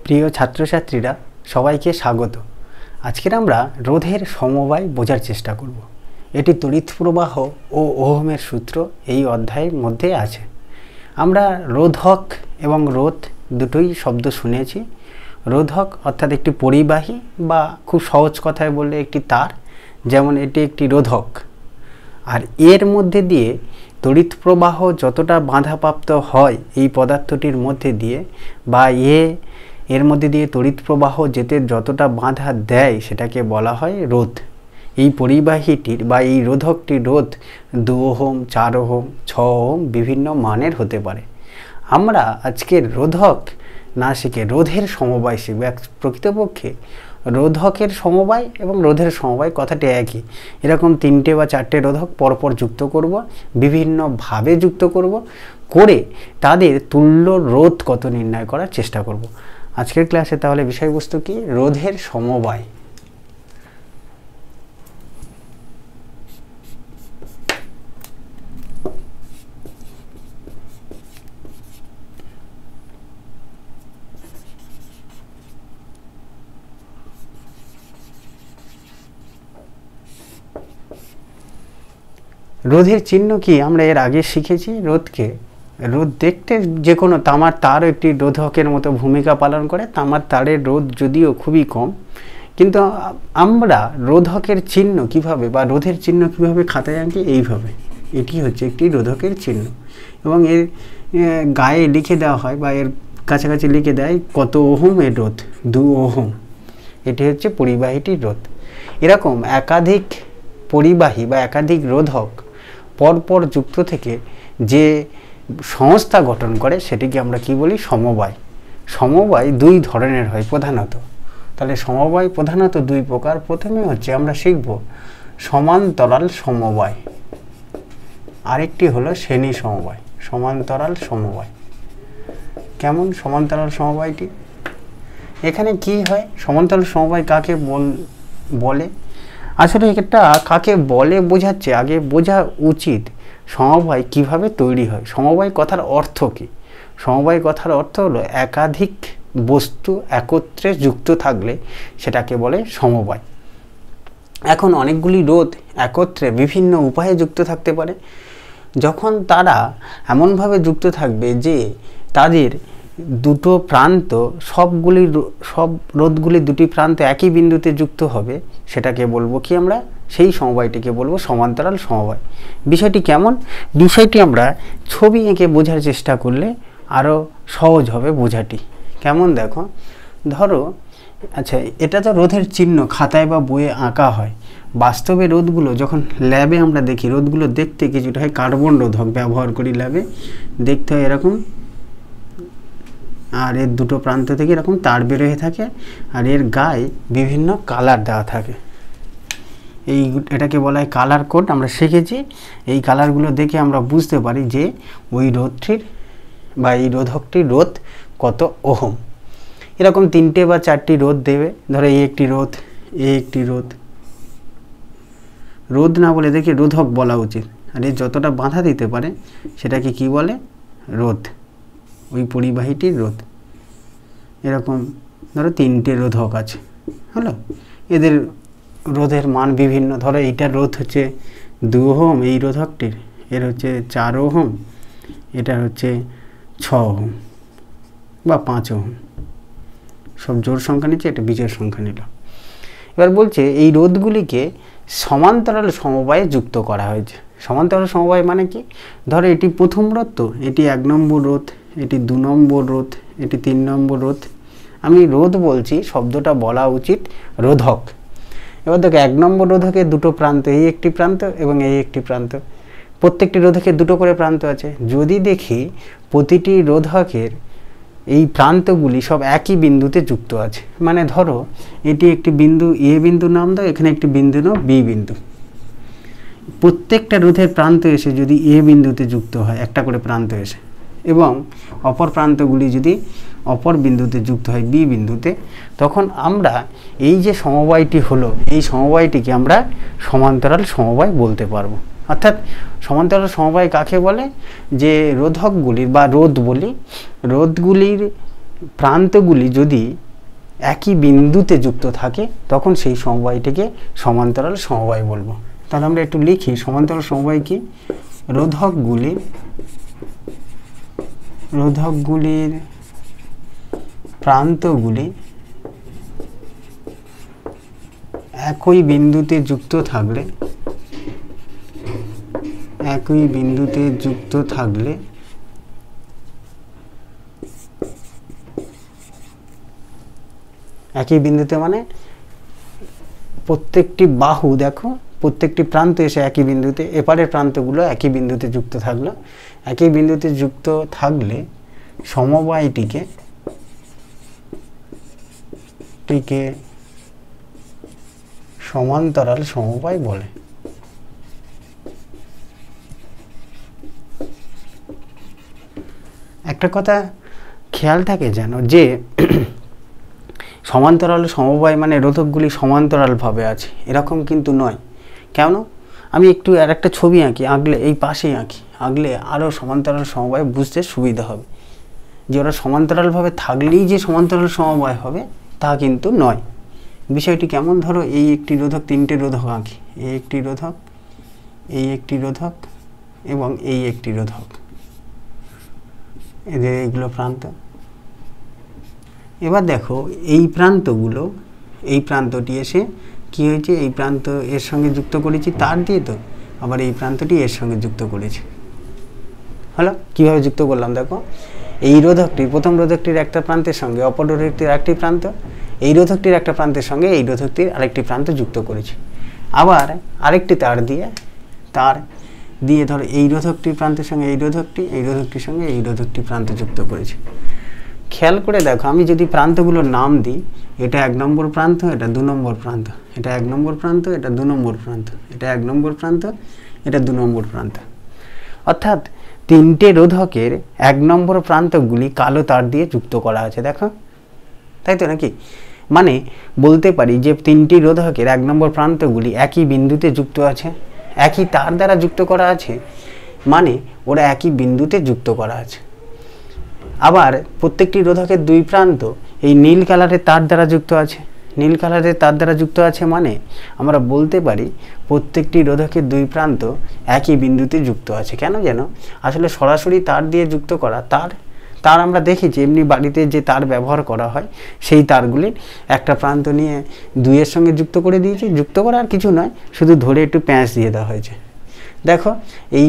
প্রিয় ছাত্রছাত্রীরা সবাইকে স্বাগত। আজকে আমরা রোধের সমবায় বোঝার চেষ্টা করব। এটি তড়িৎ প্রবাহ ও ওহমের সূত্র এই অধ্যায়ের মধ্যে আছে। আমরা রোধক এবং রোধ দুটোই শব্দ শুনেছি। রোধক অর্থাৎ একটি পরিবাহী বা খুব সহজ কথায় বললে একটি তার, যেমন এটি একটি রোধক। আর এর মধ্যে দিয়ে তড়িৎ প্রবাহ যতটা বাধাপ্রাপ্ত হয় এই পদার্থটির মধ্যে দিয়ে বা এর মধ্যে দিয়ে তড়িৎ প্রবাহ যেতে যতটা বাধা দেয় সেটাকে বলা হয় রোধ। এই পরিবাহীটির বা এই রোধকটির রোধ 2 ওহম, 4 ওহম, 6 ওহম বিভিন্ন মানের হতে পারে। আমরা আজকে রোধক না শিখে রোধের সমবায় শিখব। প্রকৃতপক্ষে রোধকের সমবায় এবং রোধের সমবায় কথাটি একই। এরকম 3টে বা 4টে রোধক পরপর যুক্ত করব, বিভিন্নভাবে যুক্ত করে তাদের তুল্য রোধ কত নির্ণয় করার চেষ্টা করব। আজকের ক্লাসে তাহলে বিষয়বস্তু কি? রোধের সমবায়। রোধের চিহ্ন কি আমরা এর আগে শিখেছি। রোধ দেখতে যে কোনো তামার তারও একটি রোধকের মতো ভূমিকা পালন করে। তামার তারের রোধ যদিও খুবই কম, কিন্তু আমরা রোধকের চিহ্ন কিভাবে বা রোধের চিহ্ন কিভাবে খাতায় আঁকি? এইভাবে। এটি হচ্ছে একটি রোধকের চিহ্ন এবং এর গায়ে লিখে দেওয়া হয় বা এর কাছাকাছি লিখে দেয় কত ওহম এর রোধ, 2 ওহম। এটি হচ্ছে পরিবাহীটির রোধ। এরকম একাধিক পরিবাহী বা একাধিক রোধক পরপর যুক্ত থেকে যে সংস্থা গঠন করে সেটিকে আমরা কি বলি? সমবায়। সমবায় 2 ধরনের হয় প্রধানত। তাহলে সমবায় প্রধানত 2 প্রকার। প্রথমে হচ্ছে আমরা শিখব সমান্তরাল সমবায়, আরেকটি হলো শ্রেণী সমবায়। সমান্তরাল সমবায় কেমন? সমান্তরাল সমবায়টি এখানে কি হয়? সমান্তরাল সমবায় কাকে বলে? আসলে এটা কাকে বলে বোঝাচ্ছে আগে বোঝা উচিত সমবায় কিভাবে তৈরি হয়। সমবায় কথার অর্থ কি? সমবায় কথার অর্থ হলো একাধিক বস্তু একত্রে যুক্ত থাকলে সেটাকে বলে সমবায়। এখন অনেকগুলি রোধ একত্রে বিভিন্ন উপায়ে যুক্ত থাকতে পারে। যখন তারা এমনভাবে যুক্ত থাকবে যে তাদের দুটো প্রান্ত সব রোধগুলি 2টি প্রান্ত একই বিন্দুতে যুক্ত হবে, সেটাকে বলবো কি আমরা? সেই সমবায়টিকে বলবো সমান্তরাল সমবায়। বিষয়টি কেমন? বিষয়টি আমরা ছবি এঁকে বোঝার চেষ্টা করলে আরও সহজ হবে বোঝাটি। কেমন দেখো, ধরো, আচ্ছা, এটা তো রোধের চিহ্ন খাতায় বা বইয়ে আঁকা হয়। বাস্তবে রোধগুলো যখন ল্যাবে আমরা দেখি, রোধগুলো দেখতে কিছুটা হয় কার্বন রোধক ব্যবহার করি ল্যাবে। দেখতে হয় এরকম, আর এর দুটো প্রান্ত থেকে এরকম তার বেরোয় থাকে, আর এর গায়ে বিভিন্ন কালার দেওয়া থাকে। এটাকে বলা হয় কালার কোড। আমরা শিখেছি এই কালারগুলো দেখে আমরা বুঝতে পারি যে ওই রোধটির বা এই রোধকটির রোধ কত ওহম। এরকম 3টে বা 4টি রোধ দেবে। ধরো এই একটি রোধ, একটি রোধ। রোধ না বলে দেখি রোধক বলা উচিত। আর এর যতটা বাধা দিতে পারে সেটাকে কি বলে? রোধ। ওই পরিবাহীটির রোধ। এরকম ধরো 3টে রোধক আছে, হলো। এদের রোধের মান বিভিন্ন। ধরো এইটার রোধ হচ্ছে 2 ওহম, এই রোধকটির এর হচ্ছে 4 ওহম, এটার হচ্ছে 6 ওহম বা 5 ওহম। সব জোড় সংখ্যা নিচ্ছে, এটা বিজোড় সংখ্যা নিল। এবার বলছে এই রোধগুলিকে সমান্তরাল সমবায়ে যুক্ত করা হয়েছে। সমান্তরাল সমবায় মানে কি? ধরো এটি প্রথম রোধ, তো এটি 1 নম্বর রোধ, এটি 2 নম্বর রোধ, এটি 3 নম্বর রোধ। আমি রোধ বলছি, শব্দটা বলা উচিত রোধক। এবার দেখো 1 নম্বর রোধকের 2টো প্রান্ত, এই একটি প্রান্ত এবং এই একটি প্রান্ত। প্রত্যেকটি রোধকের 2টো করে প্রান্ত আছে। যদি দেখি প্রতিটি রোধকের এই প্রান্তগুলি সব একই বিন্দুতে যুক্ত আছে, মানে ধরো এটি একটি বিন্দু এ বিন্দু নাম দাও, এখানে একটি বিন্দু নাও বি বিন্দু। প্রত্যেকটা রোধের প্রান্ত এসে যদি এ বিন্দুতে যুক্ত হয়, একটা করে প্রান্ত এসে, এবং অপর প্রান্তগুলি যদি অপর বিন্দুতে যুক্ত হয় বি বিন্দুতে, তখন আমরা এই যে সমবায়টি হলো, এই সমবায়টিকে আমরা সমান্তরাল সমবায় বলতে পারবো। অর্থাৎ সমান্তরাল সমবায় কাকে বলে? যে রোধকগুলির বা রোধ বলি, রোধগুলির প্রান্তগুলি যদি একই বিন্দুতে যুক্ত থাকে তখন সেই সমবায়টিকে সমান্তরাল সমবায় বলবো। তাহলে আমরা একটু লিখি সমান্তরাল সমবায় কি, রোধকগুলির প্রান্তগুলি একই বিন্দুতে যুক্ত থাকলে একই বিন্দুতে মানে প্রত্যেকটি বাহু দেখো, প্রত্যেকটি প্রান্ত এসে একই বিন্দুতে, এপারের প্রান্তগুলো একই বিন্দুতে যুক্ত থাকলো। একই বিন্দুতে যুক্ত থাকলে সমবায়টিকে সমান্তরাল সমবায় বলে। একটা কথা খেয়াল থাকে যেন যে সমান্তরাল সমবায় মানে রোধকগুলি সমান্তরালভাবে আছে এরকম কিন্তু নয়। কেন? আমি একটু আর একটা ছবি আঁকলে এই পাশেই আঁকলে আরও সমান্তরাল সমবায় বুঝতে সুবিধা হবে। যে ওরা সমান্তরালভাবে থাকলেই যে সমান্তরাল সমবায় হবে তা কিন্তু নয়। বিষয়টি কেমন, ধরো এই একটি রোধক, তিনটে রোধক আঁকি, এই একটি রোধক, এই একটি রোধক এবং এই একটি রোধক, এদের এইগুলো প্রান্ত। এবার দেখো এই প্রান্তগুলো, এই প্রান্তটি এসে কি হয়েছে, এই প্রান্ত এর সঙ্গে যুক্ত করেছি তার দিয়ে, তো আবার এই প্রান্তটি এর সঙ্গে যুক্ত করেছি। হলো কীভাবে যুক্ত করলাম দেখো, এই রোধকটির প্রথম রোধকটির একটা প্রান্তের সঙ্গে অপর রোধকটির আরেকটি প্রান্ত, এই রোধকটির একটা প্রান্তের সঙ্গে এই রোধকটির আরেকটি প্রান্ত যুক্ত করেছি। আবার আরেকটি তার দিয়ে ধরো এই রোধকটির প্রান্তের সঙ্গে এই রোধকটির সঙ্গে এই রোধকটির প্রান্ত যুক্ত করেছি। খেয়াল করে দেখো, আমি যদি প্রান্তগুলোর নাম দিই, এটা 1 নম্বর প্রান্ত, এটা 2 নম্বর প্রান্ত, এটা 1 নম্বর প্রান্ত, এটা 2 নম্বর প্রান্ত, এটা 1 নম্বর প্রান্ত, এটা 2 নম্বর প্রান্ত। অর্থাৎ তিনটে রোধকের 1 নম্বর প্রান্তগুলি কালো তার দিয়ে যুক্ত করা আছে, দেখো, তাই তো নাকি? মানে বলতে পারি যে তিনটি রোধকের 1 নম্বর প্রান্তগুলি একই বিন্দুতে যুক্ত আছে, একই তার দ্বারা যুক্ত করা আছে, মানে ওরা একই বিন্দুতে যুক্ত করা আছে। আবার প্রত্যেকটি রোধকের 2 প্রান্ত এই নীল কালারের তার দ্বারা যুক্ত আছে, নীল কালারের তার দ্বারা যুক্ত আছে, মানে আমরা বলতে পারি প্রত্যেকটি রোধকের 2 প্রান্ত একই বিন্দুতে যুক্ত আছে। কেন যেন আসলে সরাসরি তার দিয়ে যুক্ত করা তার আমরা দেখেছি এমনি বাড়িতে যে তার ব্যবহার করা হয়, সেই তারগুলির একটা প্রান্ত নিয়ে 2-এর সঙ্গে যুক্ত করে দিয়েছি, যুক্ত করা আর কিছু নয়, শুধু ধরে একটু প্যাঁচ দিয়ে দেওয়া হয়েছে। দেখো এই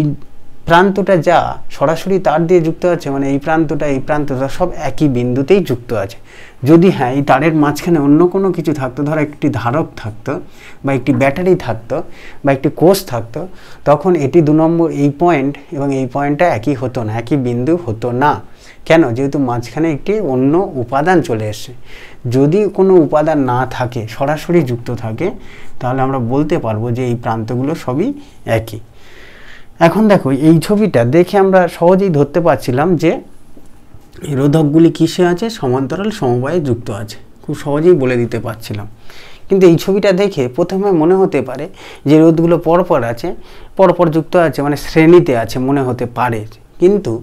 প্রান্তটা যা সরাসরি তার দিয়ে যুক্ত আছে, মানে এই প্রান্তটা সব একই বিন্দুতেই যুক্ত আছে। যদি হ্যাঁ এই তারের মাঝখানে অন্য কোনো কিছু থাকতো, ধরো একটি ধারক থাকতো বা একটি ব্যাটারি থাকতো বা একটি কোষ থাকতো, তখন এটি 2 নম্বর এই পয়েন্ট এবং এই পয়েন্টটা একই হতো না, একই বিন্দু হতো না। কেন? যেহেতু মাঝখানে একটি অন্য উপাদান চলে এসছে। যদি কোনো উপাদান না থাকে, সরাসরি যুক্ত থাকে, তাহলে আমরা বলতে পারবো যে এই প্রান্তগুলো সবই একই। এখন দেখো এই ছবিটা দেখে আমরা সহজেই ধরতে পারছিলাম যে এই রোধকগুলি কিসে আছে, সমান্তরাল সমবায়ে যুক্ত আছে, খুব সহজেই বলে দিতে পারছিলাম। কিন্তু এই ছবিটা দেখে প্রথমে মনে হতে পারে যে রোধগুলো পরপর যুক্ত আছে, মানে শ্রেণীতে আছে মনে হতে পারে। কিন্তু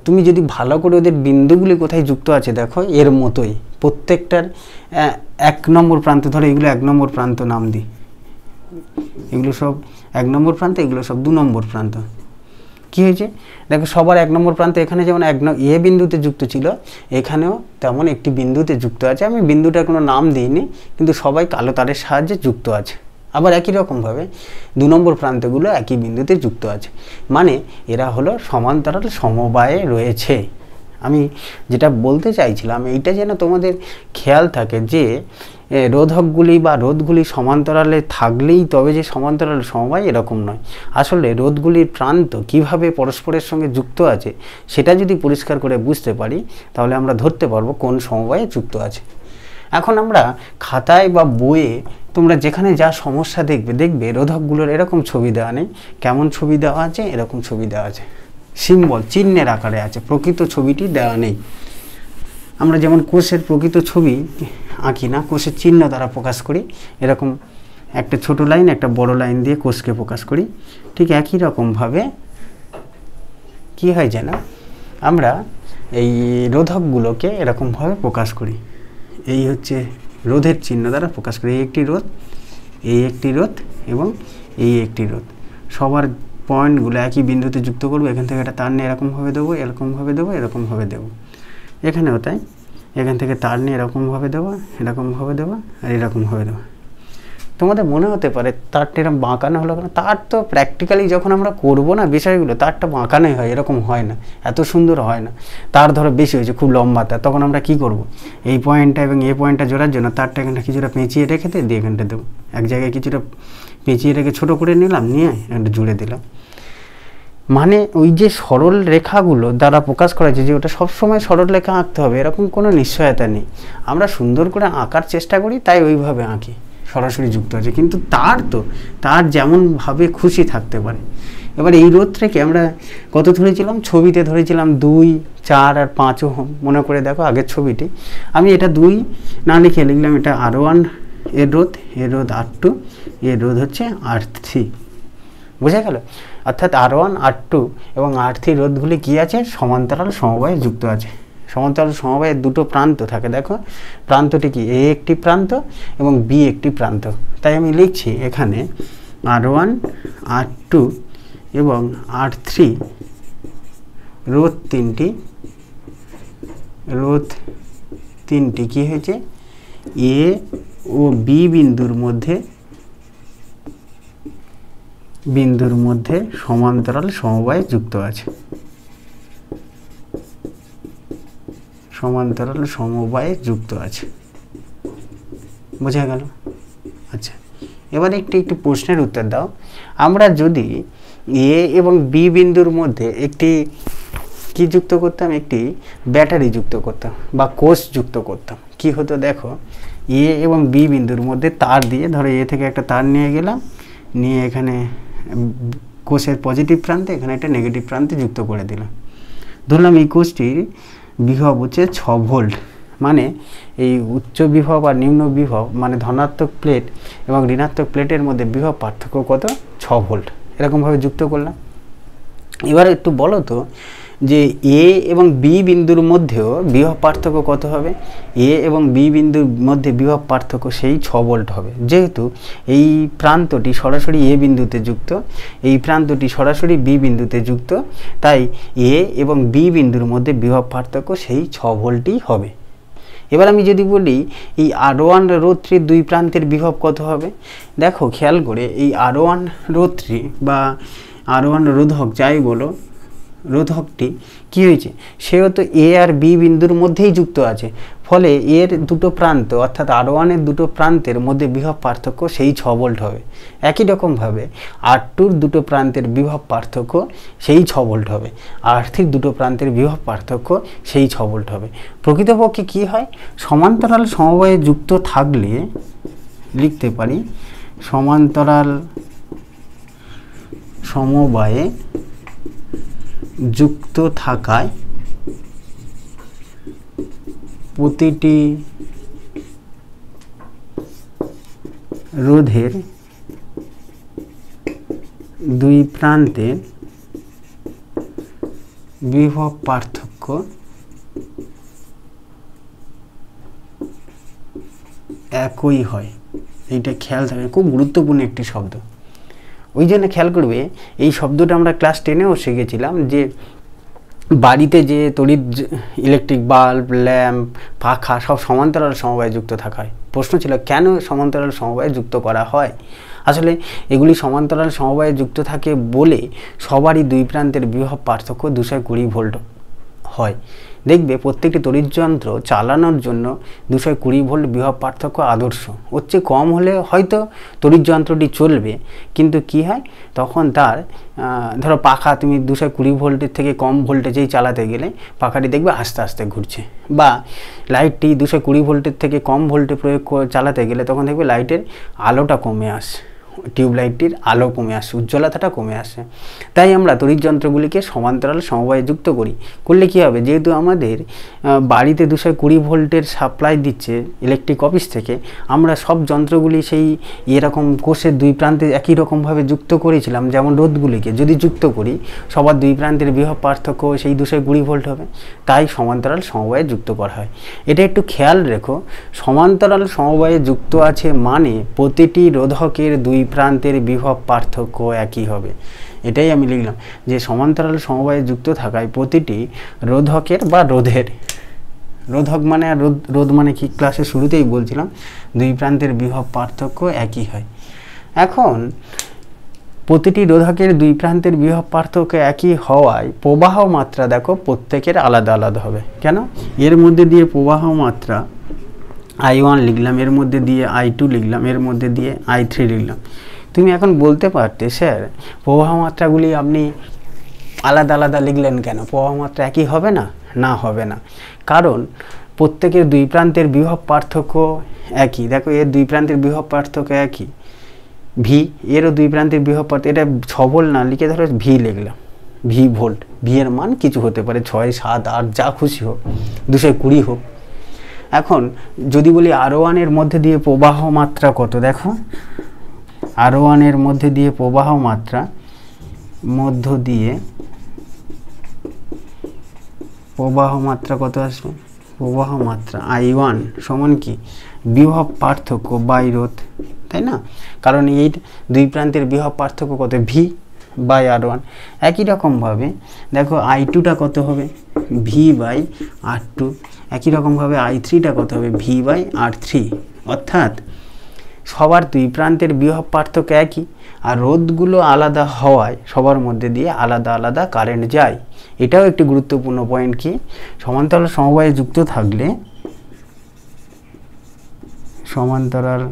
তুমি যদি ভালো করে ওদের বিন্দুগুলি কোথায় যুক্ত আছে দেখো, এর মতোই প্রত্যেকটার 1 নম্বর প্রান্ত, ধরো এগুলো 1 নম্বর প্রান্ত নাম দিই, এগুলো সব 1 নম্বর প্রান্ত, এগুলো সব 2 নম্বর প্রান্ত। কি হয়েছে দেখো, সবার 1 নম্বর প্রান্ত এখানে যেমন এ বিন্দুতে যুক্ত ছিল, এখানেও তেমন একটি বিন্দুতে যুক্ত আছে। আমি বিন্দুটার কোনো নাম দিইনি, কিন্তু সবাই কালো তারের সাহায্যে যুক্ত আছে। আবার একই রকমভাবে 2 নম্বর প্রান্তগুলো একই বিন্দুতে যুক্ত আছে, মানে এরা হলো সমান্তরাল সমবায়ে রয়েছে। আমি যেটা বলতে চাইছিলাম এইটা যেন তোমাদের খেয়াল থাকে যে রোধগুলি সমান্তরালে থাকলেই তবে যে সমান্তরাল সমবায় এরকম নয়। আসলে রোধগুলির প্রান্ত কিভাবে পরস্পরের সঙ্গে যুক্ত আছে সেটা যদি পরিষ্কার করে বুঝতে পারি, তাহলে আমরা ধরতে পারবো কোন সমবায়ে যুক্ত আছে। এখন আমরা খাতায় বা বইয়ে তোমরা যেখানে যা সমস্যা দেখবে রোধকগুলোর এরকম ছবি দেওয়া নেই। কেমন ছবি দেওয়া আছে? এরকম ছবি দেওয়া আছে, সিম্বল চিহ্নের আকারে আছে, প্রকৃত ছবিটি দেওয়া নেই। আমরা যেমন কোষের প্রকৃত ছবি আঁকি না, কোষের চিহ্ন দ্বারা প্রকাশ করি, এরকম একটা ছোট লাইন একটা বড় লাইন দিয়ে কোষকে প্রকাশ করি। ঠিক একই রকমভাবে কি হয় যেন আমরা এই রোধকগুলোকে এরকমভাবে প্রকাশ করি। এই হচ্ছে রোধের চিহ্ন দ্বারা প্রকাশ করি। এই একটি রোধ, এই একটি রোধ এবং এই একটি রোধ। সবার পয়েন্টগুলো একই বিন্দুতে যুক্ত করবো। এখান থেকে একটা তার নিয়ে এরকমভাবে দেবো, এরকমভাবে দেবো, এরকমভাবে দেবো। এখানেও তাই, এখান থেকে তার নিয়ে এরকমভাবে দেবো, এরকমভাবে দেবো আর এরকমভাবে দেবো। তোমাদের মনে হতে পারে তারটা এরকম বাঁকানো হলো কেন? তার তো প্র্যাকটিক্যালি যখন আমরা করবো না বিষয়গুলো, তারটা বাঁকানোই হয়, এরকম হয় না, এত সুন্দর হয় না। তার ধরো বেশি হয়েছে, খুব লম্বা তার, তখন আমরা কি করব, এই পয়েন্টটা এবং এই পয়েন্টটা জোড়ার জন্য তারটা এখানটা কিছুটা পেঁচিয়ে রেখে দিয়ে এখানটা দেবো। এক জায়গায় কিছুটা পেঁচিয়ে রেখে ছোটো করে নিলাম, নিয়ে একটা জুড়ে দিলাম। মানে ওই যে সরল রেখাগুলো দ্বারা প্রকাশ করা যায় যে ওটা সবসময় সরল রেখা আঁকতে হবে এরকম কোনো নিশ্চয়তা নেই। আমরা সুন্দর করে আঁকার চেষ্টা করি, তাই ওইভাবে আঁকি, সরাসরি যুক্ত আছে। কিন্তু তার যেমনভাবে খুশি থাকতে পারে। এবার এই রোধটাকে আমরা কত ধরেছিলাম, ছবিতে ধরেছিলাম 2, 4 আর 5 ওহম। মনে করে দেখো আগের ছবিটি, আমি এটা 2 না লিখে লিখলাম এটা R1 এর রোধ, এর রোধ R2, এর রোধ হচ্ছে R3। বোঝা গেল? অর্থাৎ R1, R2 এবং R3 রোধগুলি কী আছে, সমান্তরাল সমবায়ে যুক্ত আছে। সমান্তরাল সমবায়ের দুটো প্রান্ত থাকে, দেখো প্রান্তটি কি, A একটি প্রান্ত এবং B একটি প্রান্ত। তাই আমি লিখছি এখানে R1, R2 এবং R3 রোধ তিনটি কি হয়েছে, A ও B বিন্দুর মধ্যে সমান্তরাল সমবায়ে যুক্ত আছে। সমান্তরাল সমবায়ে যুক্ত আছে। বোঝা গেল? আচ্ছা, এবার একটি প্রশ্নের উত্তর দাও। আমরা যদি এ এবং বি বিন্দুর মধ্যে একটি কি যুক্ত করতাম, একটি ব্যাটারি যুক্ত করতাম বা কোষ যুক্ত করতাম, কি হতো দেখো। এ এবং বি বিন্দুর মধ্যে তার দিয়ে, ধরো এ থেকে একটা তার নিয়ে গেলাম, নিয়ে এখানে কোষের পজিটিভ প্রান্তে, এখানে একটা নেগেটিভ প্রান্তে যুক্ত করে দিলাম। ধরলাম এই কোষটির বিভব হচ্ছে 6 ভোল্ট। মানে এই উচ্চ বিভব আর নিম্ন বিভব, মানে ধনাত্মক প্লেট এবং ঋণাত্মক প্লেটের মধ্যে বিভব পার্থক্য কত, 6 ভোল্ট। এরকমভাবে যুক্ত করলাম। এবার একটু বলো তো যে এ এবং বি বিন্দুর মধ্যেও বিভব পার্থক্য কত হবে। এ এবং বি বিন্দুর মধ্যে বিভব পার্থক্য সেই 6 ভোল্ট হবে। যেহেতু এই প্রান্তটি সরাসরি এ বিন্দুতে যুক্ত, এই প্রান্তটি সরাসরি বি বিন্দুতে যুক্ত, তাই এ এবং বি বিন্দুর মধ্যে বিভব পার্থক্য সেই 6 ভোল্টই হবে। এবার আমি যদি বলি এই R1 রোধটির দুই প্রান্তের বিভব কত হবে, দেখো খেয়াল করে এই R1 রোধটি বা R1 রোধক যাই বলো, রোধকটি কি হয়েছে, সেও তো এ আর বি বিন্দুর মধ্যেই যুক্ত আছে। ফলে এর দুটো প্রান্ত অর্থাৎ R1 এর দুটো প্রান্তের মধ্যে বিভব পার্থক্য সেই 6 ভোল্ট হবে। একই রকমভাবে R2 দুটো প্রান্তের বিভব পার্থক্য সেই 6 ভোল্ট হবে। R3 দুটো প্রান্তের বিভব পার্থক্য সেই 6 ভোল্ট হবে। প্রকৃতপক্ষে কি হয়, সমান্তরাল সমবায়ে যুক্ত থাকলে লিখতে পারি সমান্তরাল সমবায়ে যুক্ত থাকায় প্রতিটি রোধের দুই প্রান্তের বিভব পার্থক্য একই হয়। এইটা খেয়াল থাকবে, খুব গুরুত্বপূর্ণ একটি শব্দ। ওই জন্য খেয়াল করবে, এই শব্দটা আমরা ক্লাস 10-এও শিখেছিলাম যে বাড়িতে যে তড়িৎ ইলেকট্রিক বাল্ব, ল্যাম্প, পাখা সব সমান্তরাল সমবায়ে যুক্ত থাকা হয়। প্রশ্ন ছিল কেন সমান্তরাল সমবায়ে যুক্ত করা হয়। আসলে এগুলি সমান্তরাল সমবায়ে যুক্ত থাকে বলে সবারই দুই প্রান্তের বিভব পার্থক্য 220 ভোল্ট হয়। দেখবে প্রত্যেকটি তড়িৎ যন্ত্র চালানোর জন্য 220 ভোল্ট বিভব পার্থক্য আদর্শ। ওর চেয়ে কম হলে হয়তো তড়িৎ যন্ত্রটি চলবে, কিন্তু কি হয় তখন তার ধরো পাখা তুমি 220 ভোল্টের থেকে কম ভোল্টেজেই চালাতে গেলে পাখাটি দেখবে আস্তে আস্তে ঘুরছে, বা লাইটটি 220 ভোল্টের থেকে কম ভোল্টে প্রয়োগ চালাতে গেলে তখন দেখবে লাইটের আলোটা কমে আসছে। টিউবলাইটটির আলো কমে আসে, উজ্জ্বলতাটা কমে আসে। তাই আমরা তড়িৎ যন্ত্রগুলিকে সমান্তরাল সমবায়ে যুক্ত করি। করলে কী হবে, যেহেতু আমাদের বাড়িতে 220 ভোল্টের সাপ্লাই দিচ্ছে ইলেকট্রিক অফিস থেকে, আমরা সব যন্ত্রগুলি সেই এরকম কোষের দুই প্রান্তে একই রকমভাবে যুক্ত করেছিলাম। যেমন রোধগুলিকে যদি যুক্ত করি, সবার দুই প্রান্তের বিভব পার্থক্য সেই 220 ভোল্ট হবে, তাই সমান্তরাল সমবায়ে যুক্ত করা হয়। এটা একটু খেয়াল রেখো, সমান্তরাল সমবায়ে যুক্ত আছে মানে প্রতিটি রোধকের দুই প্রান্তের বিভব পার্থক্য একই হবে। এটাই আমি লিখলাম যে সমান্তরাল সমবায়ে যুক্ত থাকায় প্রতিটি রোধকের বা রোধের, রোধক মানে আর রোধ মানে কি ক্লাসের শুরুতেই বলছিলাম, দুই প্রান্তের বিভব পার্থক্য একই হয়। এখন প্রতিটি রোধকের দুই প্রান্তের বিভব পার্থক্য একই হওয়ায় প্রবাহ মাত্রা দেখো প্রত্যেকের আলাদা আলাদা হবে। কেন? এর মধ্যে দিয়ে প্রবাহ মাত্রা I1 লিখলাম, এর মধ্যে দিয়ে I2 লিখলাম, এর মধ্যে দিয়ে I3 লিখলাম। তুমি এখন বলতে পারতে স্যার প্রবাহ মাত্রাগুলি আপনি আলাদা আলাদা লিখলেন কেন, প্রবাহ মাত্রা একই হবে না? না, হবে না, কারণ প্রত্যেকের দুই প্রান্তের বিভব পার্থক্য একই। দেখো এর দুই প্রান্তের বিভব পার্থক্য একই, ভি, এরও দুই প্রান্তের বিভব পার্থক্য, এটা 6 ভোল্ট না লিখে ধরো ভি লিখলাম, ভি ভোল্ট, ভি এর মান কিছু হতে পারে 6, 7, 8 যা খুশি হোক, 220 হোক। এখন যদি বলি R1 এর মধ্যে দিয়ে প্রবাহ মাত্রা কত, দেখো R1 এর মধ্যে দিয়ে প্রবাহ মাত্রা, মধ্য দিয়ে প্রবাহ মাত্রা কত আসবে, প্রবাহ মাত্রা I1 সমান কি বিভব পার্থক্য বাই রোধ, তাই না? কারণ এই দুই প্রান্তের বিভব পার্থক্য কত, ভি বাই R1। একই রকমভাবে দেখো I2টা কত হবে, ভি বাই R2। একই রকমভাবে I3টা কত হবে, ভি বাই R3। অর্থাৎ সবার দুই প্রান্তের বিভব পার্থক্য একই, আর রোধগুলো আলাদা হওয়ায় সবার মধ্যে দিয়ে আলাদা আলাদা কারেন্ট যায়। এটাও একটি গুরুত্বপূর্ণ পয়েন্ট কি, সমান্তরাল সমবায়ে যুক্ত থাকলে, সমান্তরাল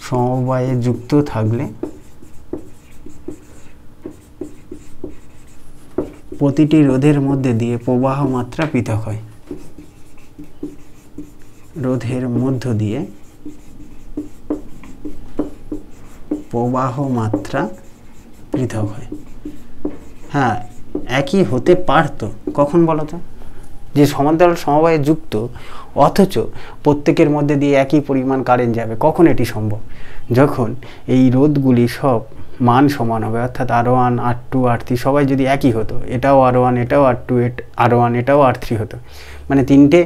সমবায়ে যুক্ত থাকলে প্রতিটি রোধের মধ্যে দিয়ে প্রবাহ মাত্রা পৃথক হয়। রোধের মধ্য দিয়ে প্রবাহ মাত্রা পৃথক হয়। হ্যাঁ, একই হতে পারতো, কখন বলো তো, যে সমান্তরাল সমবায়ে যুক্ত অথচ প্রত্যেকের মধ্যে দিয়ে একই পরিমাণ কারেন্ট যাবে। কখন এটি সম্ভব? যখন এই রোধগুলি সব মান সমান হবে, অর্থাৎ R1, R2, R3 সবাই যদি একই হতো, এটাও R1, এটাও R2, R1, এটাও R3 হতো, মানে তিনটে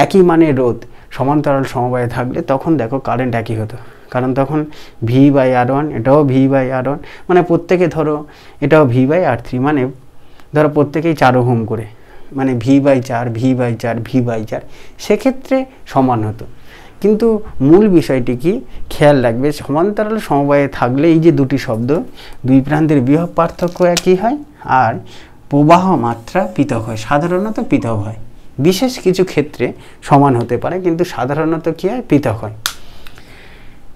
একই মানের রোধ সমান্তরাল সমবায়ে থাকলে তখন দেখো কারেন্ট একই হতো। কারণ তখন ভি বাই R1, এটাও ভি বাই R1, মানে প্রত্যেকে ধরো এটাও ভি বাই R3, মানে ধরো প্রত্যেকেই 4 ওহম করে, মানে V by 4, V by 4, V by 4, সেক্ষেত্রে সমান হতো। কিন্তু মূল বিষয়টি কি খেয়াল রাখবে, সমান্তরাল সমবায়ে থাকলে এই যে দুটি শব্দ, দুই প্রান্তের বিভব পার্থক্য একই হয় আর প্রবাহ মাত্রা পৃথক হয়। সাধারণত পৃথক হয়, বিশেষ কিছু ক্ষেত্রে সমান হতে পারে, কিন্তু সাধারণত কী হয়, পৃথক হয়।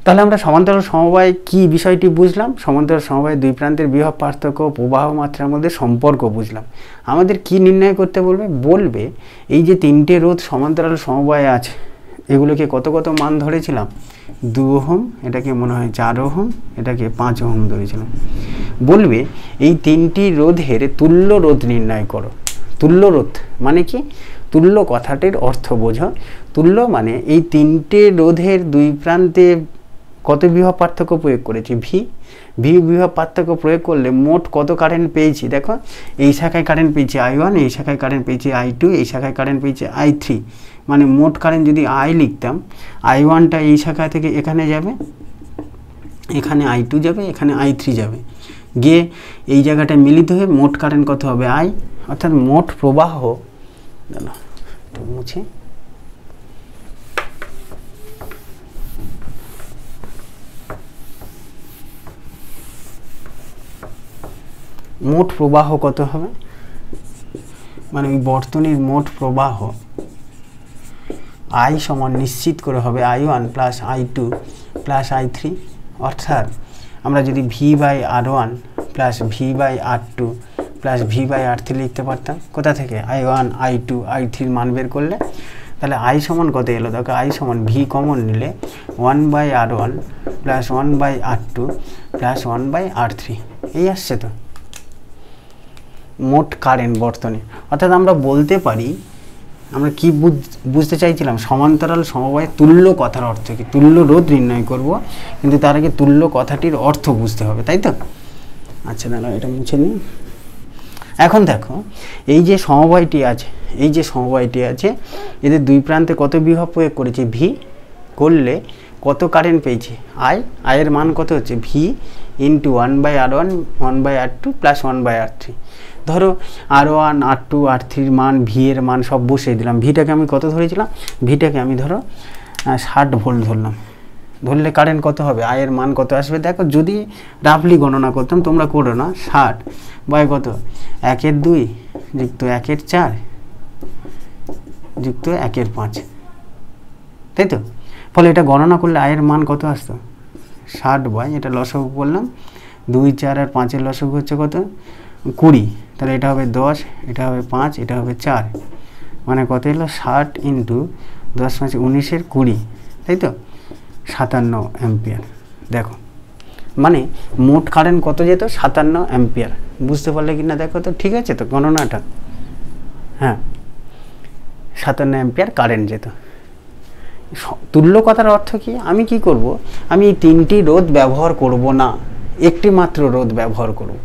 তাহলে আমরা সমান্তরাল সমবায় কি বিষয়টি বুঝলাম, সমান্তরাল সমবায়ে দুই প্রান্তের বিভব পার্থক্য প্রবাহ মাত্রার মধ্যে সম্পর্ক বুঝলাম। আমাদের কি নির্ণয় করতে বলবে এই যে তিনটে রোধ সমান্তরাল সমবায়ে আছে, এগুলোকে কত কত মান ধরেছিলাম, 2 ওহম, এটাকে মনে হয় 4 ওহম, এটাকে 5 ওহম ধরেছিলাম। বলবে এই তিনটি রোধের তুল্য রোধ নির্ণয় করো। তুল্য রোধ মানে কি, তুল্য কথাটির অর্থ বোঝো। তুল্য মানে এই তিনটে রোধের দুই প্রান্তে কত বিভব পার্থক্য প্রয়োগ করেছি, ভি বিভব পার্থক্য প্রয়োগ করলে মোট কত কারেন্ট পেয়েছি। দেখো এই শাখায় কারেন্ট পেয়েছি I1, এই শাখায় কারেন্ট পেয়েছি I2, এই শাখায় কারেন্ট পেয়েছি I3, মানে মোট কারেন্ট যদি I লিখতাম, I1টা এই শাখা থেকে এখানে যাবে, এখানে I2 যাবে, এখানে I3 যাবে, গিয়ে এই জায়গাটায় মিলিত হয়ে মোট কারেন্ট কত হবে, I, অর্থাৎ মোট প্রবাহ, একটু মুছে, মোট প্রবাহ কত হবে, মানে ওই বর্তনীর মোট প্রবাহ I সমান নিশ্চিত করে হবে I1 plus I2 plus I3। অর্থাৎ আমরা যদি V by R1 plus V by R2 plus V by R3 লিখতে পারতাম, কোথা থেকে, I1, I2, I3 মান বের করলে তাহলে আই সমান কত এলো? দেখো আই সমান ভি কমন নিলে 1/R1 plus 1/R2 plus 1/R3 এই আসছে তো মোট কারেন্ট বর্তনী। অর্থাৎ আমরা বলতে পারি, আমরা কি বুঝতে চাইছিলাম, সমান্তরাল সমবায়ের তুল্য কথার অর্থ কি, তুল্য রোধ নির্ণয় করব, কিন্তু তার আগে তুল্য কথাটির অর্থ বুঝতে হবে, তাই তো? আচ্ছা দাঁড়াও, এটা মুছে নিই। এখন দেখো এই যে সমবায়টি আছে, এদের দুই প্রান্তে কত বিভব প্রয়োগ করেছি? ভি করলে কত কারেন্ট পেয়েছি? আয়ের মান কত হচ্ছে? V into 1/R1 1/R2 plus 1/R3। ধরো R1 R2 R3 মান, ভি এর মান সব বসিয়ে দিলাম। ভিটাকে আমি কত ধরেছিলাম? ভিটাকে আমি ধরো 60 ভোল্ট ধরলাম। ধরলে কারেন্ট কত হবে? আয়ের মান কত আসবে? দেখো যদি রাফলি গণনা করতাম, তোমরা করো না, 60 বাই কত? 1/2 যুক্ত 1/4 যুক্ত 1/5, তাই তো? ফলে এটা গণনা করলে আয়ের মান কত আসতো? 60 বাই, এটা লসাগু করলাম, 2 4 আর 5-এর লসাগু হচ্ছে কত? 20। তাহলে এটা হবে 10, এটা হবে 5, এটা হবে 4, মানে কত এলো? 60 ইন্টু 10 5 19-এর 20, তাই তো? 57 অ্যাম্পিয়ার। দেখো মানে মোট কারেন্ট কত যেত? 57 অ্যাম্পিয়ার। বুঝতে পারলে কি না দেখো তো? ঠিক আছে তো গণনাটা? হ্যাঁ, 57 অ্যাম্পিয়ার কারেন্ট যেত। তুল্য কথার অর্থ কি? আমি কি করব? আমি এই 3টি রোধ ব্যবহার করব না, একটি মাত্র রোধ ব্যবহার করব।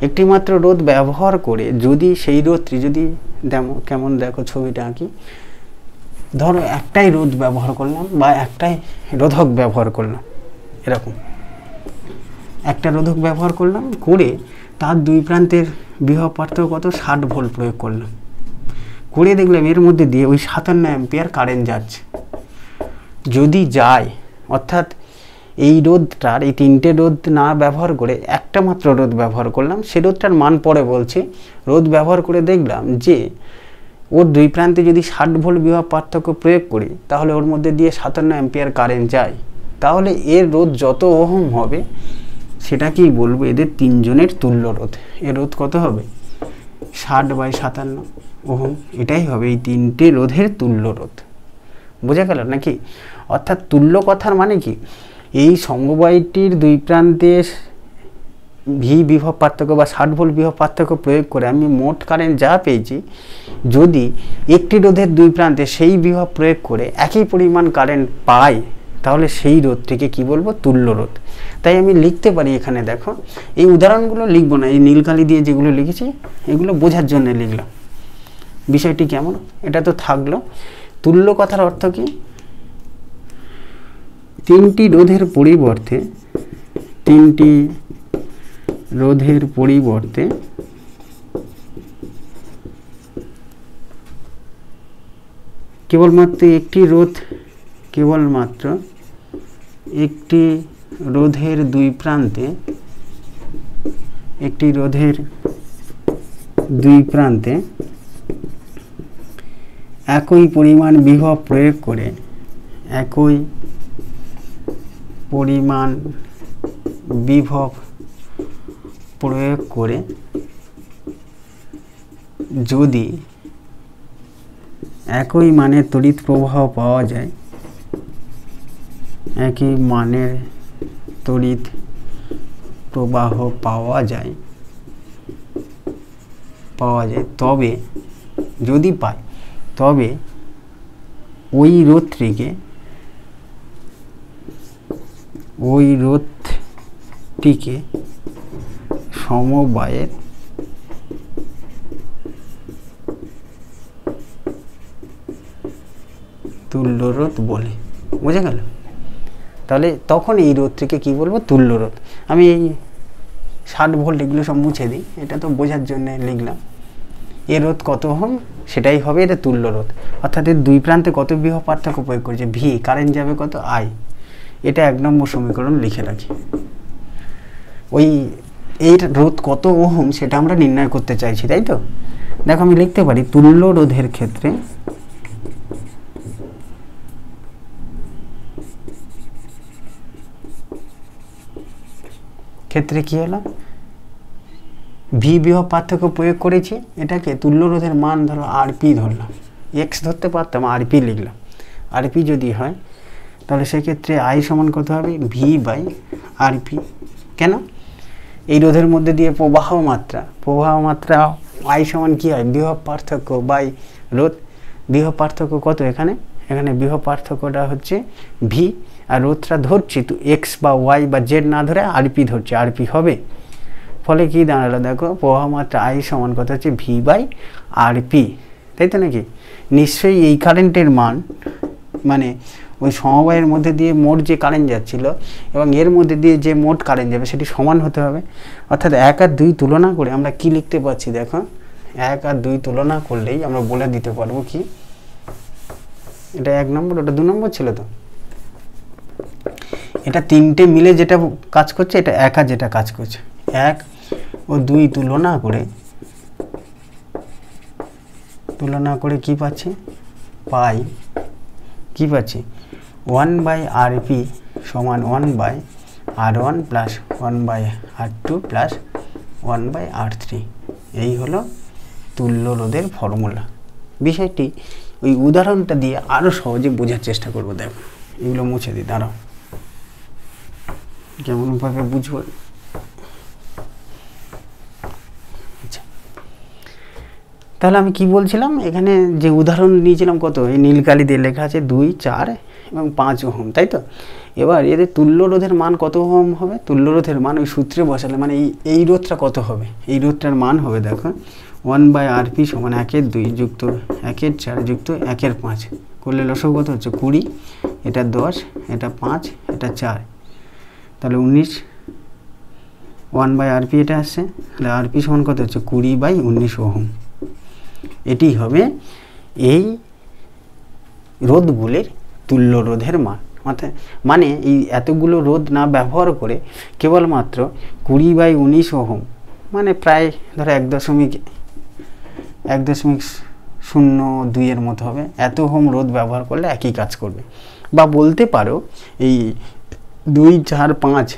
একটি মাত্র রোধ ব্যবহার করে যদি সেই রোধটি যদি কেমন দেখো ছবিটা আঁকি, ধরো একটাই রোধ ব্যবহার করলাম বা একটাই রোধক ব্যবহার করলাম, এরকম একটা রোধক ব্যবহার করলাম, করে তার দুই প্রান্তের বিভব পার্থক্য কত? 60 ভোল্ট প্রয়োগ করলাম, করে দেখলাম এর মধ্যে দিয়ে ওই 57 অ্যাম্পিয়ার কারেন্ট যাচ্ছে। যদি যায়, অর্থাৎ এই রোধটার, এই 3টে রোধ না ব্যবহার করে একটা মাত্র রোধ ব্যবহার করলাম, সে রোধটার মান পরে বলছি, রোধ ব্যবহার করে দেখলাম যে ওর দুই প্রান্তে যদি 60 ভোল্ট বিভব পার্থক্য প্রয়োগ করি, তাহলে ওর মধ্যে দিয়ে 57 অ্যাম্পিয়ার কারেন্ট যায়। তাহলে এর রোধ যত ওহম হবে সেটাকেই বলবো এদের তিনজনের তুল্য রোধ। এর রোধ কত হবে? 60/57 ওহম। এটাই হবে এই 3টে রোধের তুল্য রোধ। বোঝা গেল নাকি? অর্থাৎ তুল্য কথার মানে কি, এই সমবায়টির দুই প্রান্তে ভি বিভব পার্থক্য বা 60 ভোল্ট বিভব পার্থক্য প্রয়োগ করে আমি মোট কারেন্ট যা পেয়েছি, যদি একটি রোধের দুই প্রান্তে সেই বিভব প্রয়োগ করে একই পরিমাণ কারেন্ট পাই, তাহলে সেই রোধটিকে কি বলবো? তুল্য রোধ। তাই আমি লিখতে পারি, এখানে দেখো এই উদাহরণগুলো লিখবো না, এই নীলকালি দিয়ে যেগুলো লিখেছি এগুলো বোঝার জন্য লিখলাম। বিষয়টি কেমন এটা তো থাকলো। তুল্য কথার অর্থ কি? তিনটি রোধের পরিবর্তে কেবলমাত্র একটি রোধের দুই প্রান্তে একই পরিমাণ বিভব প্রয়োগ করে যদি একই মানের তড়িৎ প্রবাহ পাওয়া যায়, তবে যদি পাই, তবে ওই রোধটিকে সমবায়ের তুল্য রোধ বলে। বোঝা গেল? তাহলে তখন এই রোধটিকে কি বলবো? তুল্য রোধ। আমি এই 60 ভোল্ট এগুলো সব মুছে দিই, এটা তো বোঝার জন্য লিখলাম। এর রোধ কত ওহম সেটাই হবে এটা তুল্য রোধ। অর্থাৎ এর দুই প্রান্তে কত বিভব পার্থক্য প্রয়োগ করেছে? ভি, কারেন্ট যাবে কত? আই। এটা 1 নম্বর সমীকরণ লিখে রাখি। এই রোধ কত ওহম সেটা আমরা নির্ণয় করতে চাইছি, তাই তো? দেখো আমি লিখতে পারি তুল্য রোধের ক্ষেত্রে কি হলো? ভি বিভব পার্থক্য প্রয়োগ করেছি, এটাকে তুল্য রোধের মান ধরো আরপি ধরলাম, এক্স ধরতে পারতাম, আরপি লিখলাম। আরপি যদি হয় তাহলে সেক্ষেত্রে আই সমান কত হবে, ভি বাই আরপি। কেন, এই রোধের মধ্যে দিয়ে প্রবাহ মাত্রা আই সমান কী হয়, বিভব পার্থক্য বাই রোধ। বিভব পার্থক্য কত এখানে বিভব পার্থক্যটা হচ্ছে ভি, আর রোধটা ধরছি তো এক্স বা ওয়াই বা জেড না ধরে আরপি ধরছি, আরপি হবে। ফলে কি দাঁড়ালো, দেখো প্রবাহ মাত্রা আই সমান কত হচ্ছে ভি বাই আরপি, তাই তো নাকি? নিশ্চয়ই এই কারেন্টের মান মানে ওই সমবায়ের মধ্যে দিয়ে মোট যে কারেন্ট যাচ্ছিল এবং এর মধ্যে দিয়ে যে মোট কারেন্ট যাবে সেটি সমান হতে হবে। অর্থাৎ 1 আর 2 তুলনা করে আমরা কি লিখতে পারছি, দেখো 1 আর 2 তুলনা করলেই আমরা বলে দিতে পারবো কি, এটা 1 নম্বর, ওটা 2 নম্বর ছিল তো, এটা তিনটে মিলে যেটা কাজ করছে, এটা 1 আর যেটা কাজ করছে, 1 ও 2 তুলনা করে কি পাচ্ছি, কি পাচ্ছি 1 বাই আরপি সমান 1 by R1 plus 1 by R2 plus 1 by R3। এই হলো তুল্য রোধের ফর্মুলা। বিষয়টি ওই উদাহরণটা দিয়ে আরও সহজে বোঝার চেষ্টা করবো। দেখো এগুলো মুছে দিই, দাঁড়াও কেমনভাবে বুঝবো। আচ্ছা, তাহলে আমি কি বলছিলাম, এখানে যে উদাহরণ নিয়েছিলাম কত, এই নীল কালি দিয়ে লেখা আছে 2, 4 এবং 5 ওহম, তাই তো? এবার এদের তুল্য রোধের মান কত ওহম হবে, তুল্য রোধের মান ওই সূত্রে বসালে মানে এই রোধটা কত হবে, এই রোধটার মান হবে দেখো 1 বাই আরপি সমান 1/2 যুক্ত 1/4 যুক্ত 1/5 করলে লসগু কত হচ্ছে 20, এটা 10, এটা 5, এটা 4, তাহলে 19। 1 বাই আরপি এটা আসছে, তাহলে আরপি সমান কত হচ্ছে 20 বাই 19 ওহম। এটি হবে এই রোধগুলির তুল্য রোধের মান। মানে এই এতগুলো রোধ না ব্যবহার করে কেবলমাত্র 20 বাই 19 ওহম, মানে প্রায় ধরো 1.02 এর মতো হবে, এত ওহম রোধ ব্যবহার করলে একই কাজ করবে। বা বলতে পারো এই 2, 4, 5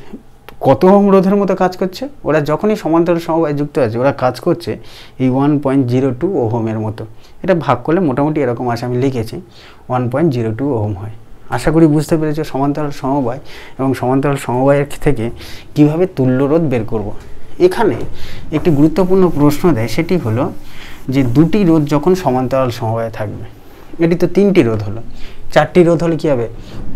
কত ওহম রোধের মতো কাজ করছে, ওরা যখনই সমান্তরাল সমবায় যুক্ত আছে ওরা কাজ করছে এই 1.02 ওহমের মতো। এটা ভাগ করলে মোটামুটি এরকম আসে, আমি লিখেছি 1.02 ওহম হয়। আশা করি বুঝতে পেরেছো সমান্তরাল সমবায় এবং সমান্তরাল সমবায়ের থেকে কিভাবে তুল্য রোধ বের করব। এখানে একটি গুরুত্বপূর্ণ প্রশ্ন দেয়, সেটি হলো যে দুটি রোধ যখন সমান্তরাল সমবায়ে থাকবে, এটি তো 3টি রোধ হলো, 4টি রোধ হলে কী হবে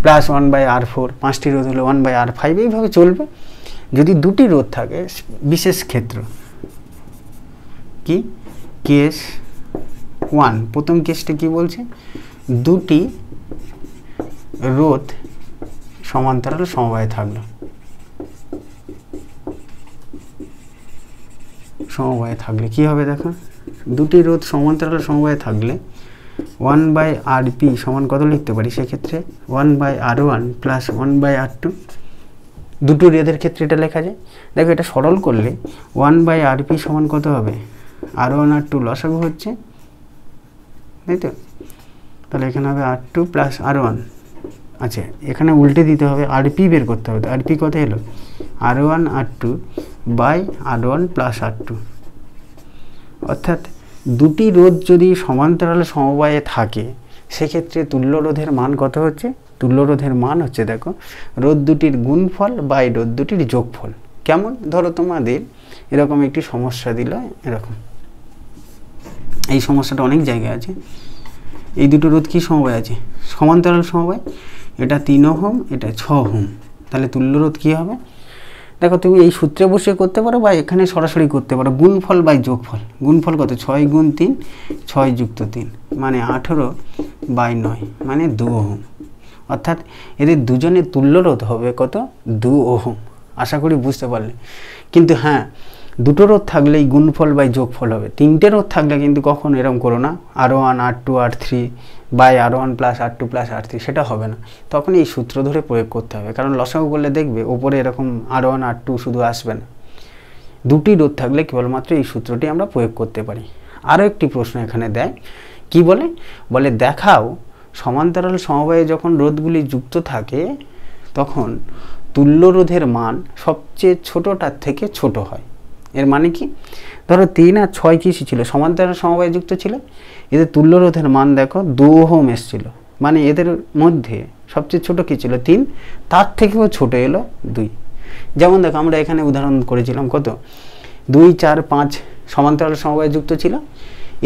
প্লাস 1 বাই R4, 5টি রোধ হলে 1 বাই R5, এইভাবে চলবে। যদি দুটি রোধ থাকে, বিশেষ ক্ষেত্র কি, কেস 1, প্রথম কেসটা কি বলছে, দুটি রোধ সমান্তরাল সমবায়ে থাকলো, কি হবে দেখো, দুটি রোধ সমান্তরাল সমবায়ে থাকলে 1 বাই আরপি সমান কত লিখতে পারি, সেক্ষেত্রে 1 by R1 plus 1 by R2, দুটো রোধের ক্ষেত্রে এটা লেখা যায়। দেখো এটা সরল করলে 1 বাই আরপি সমান কত হবে, R1 R2 লসাগু হচ্ছে, তাই তো? তাহলে এখানে হবে R2 প্লাস R1। আচ্ছা, এখানে উল্টে দিতে হবে, আরপি বের করতে হবে। আরপি কত এলো, R1 R2 by R1 plus R2। অর্থাৎ দুটি রোধ যদি সমান্তরাল সমবায়ে থাকে সেক্ষেত্রে তুল্য রোধের মান কত হচ্ছে, তুল্য রোধের মান হচ্ছে দেখো রোধ দুটির গুণফল বাই রোধ দুটির যোগফল। কেমন, ধরো তোমাদের এরকম একটি সমস্যা দিল, এরকম এই সমস্যাটা অনেক জায়গায় আছে। এই দুটো রোধ কি সমবায় আছে, সমান্তরাল সমবায়, এটা 3 ওহম, এটা 6 ওহম, তাহলে তুল্য রোধ কী হবে, দেখো তুমি এই সূত্রে বসে করতে পারো বা এখানে সরাসরি করতে পারো, গুণফল বাই যোগফল। গুণফল কত, 6 গুণ 3, 6 যুক্ত 3 মানে 18 বাই 9 মানে 2 ওহম। অর্থাৎ এদের দুজনের তুল্য রোধ হবে কত, 2 ওহম। আশা করি বুঝতে পারলে। কিন্তু হ্যাঁ, দুটো রোধ থাকলে এই গুণফল বাই যোগফল হবে, 3টে রোধ থাকলে কিন্তু কখনো এরকম করো না R1 R2 R3 by R1 plus R2 plus R3, সেটা হবে না। তখন এই সূত্র ধরে প্রয়োগ করতে হবে, কারণ লসাগু করলে দেখবে ওপরে এরকম R1 R2 শুধু আসবে না। দুটি রোধ থাকলে কেবলমাত্র এই সূত্রটি আমরা প্রয়োগ করতে পারি। আরও একটি প্রশ্ন এখানে দেয়, কি বলে দেখাও সমান্তরাল সমবায়ে যখন রোধগুলি যুক্ত থাকে তখন তুল্য রোধের মান সবচেয়ে ছোটটার থেকে ছোট হয়। এর মানে কি, ধরো 3 আর 6 কী ছিল, সমান্তরাল সমবায় যুক্ত ছিল, এদের তুল্য রোধের মান দেখো 2 ওহম এসেছিল, মানে এদের মধ্যে সবচেয়ে ছোট কী ছিল 3, তার থেকেও ছোট এলো 2। যেমন দেখো আমরা এখানে উদাহরণ করেছিলাম কত, 2, 4, 5 সমান্তরাল সমবায় যুক্ত ছিল,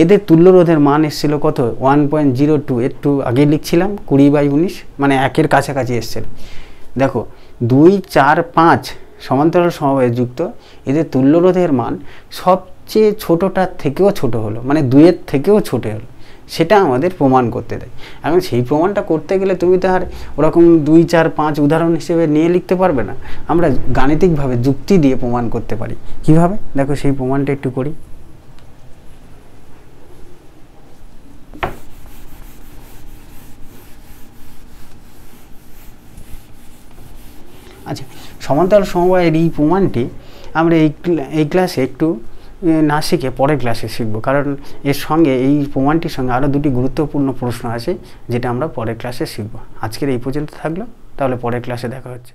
এদের তুল্য রোধের মান এসেছিল কত 1.02, একটু আগে লিখছিলাম 20/19, মানে 1-এর কাছাকাছি এসেছিল। দেখো 2, 4, 5 সমান্তরাল সমবায় যুক্ত, এদের তুল্য রোধের মান সবচেয়ে ছোটোটার থেকেও ছোট হলো, মানে 2-এর থেকেও ছোট হলো, সেটা আমাদের প্রমাণ করতে দেয়। এখন সেই প্রমাণটা করতে গেলে তুমি তো আর ওরকম 2, 4, 5 উদাহরণ হিসেবে নিয়ে লিখতে পারবে না, আমরা গাণিতিকভাবে যুক্তি দিয়ে প্রমাণ করতে পারি। কিভাবে দেখো সেই প্রমাণটা একটু করি। আচ্ছা, সমান্তরাল সমবায়ের এই প্রমাণটি আমরা এই ক্লাসে একটু না শিখে পরের ক্লাসে শিখব, কারণ এর সঙ্গে এই প্রমাণটির সঙ্গে আরও 2টি গুরুত্বপূর্ণ প্রশ্ন আছে যেটা আমরা পরের ক্লাসে শিখব। আজকের এই পর্যন্ত থাকলো, তাহলে পরের ক্লাসে দেখা হচ্ছে।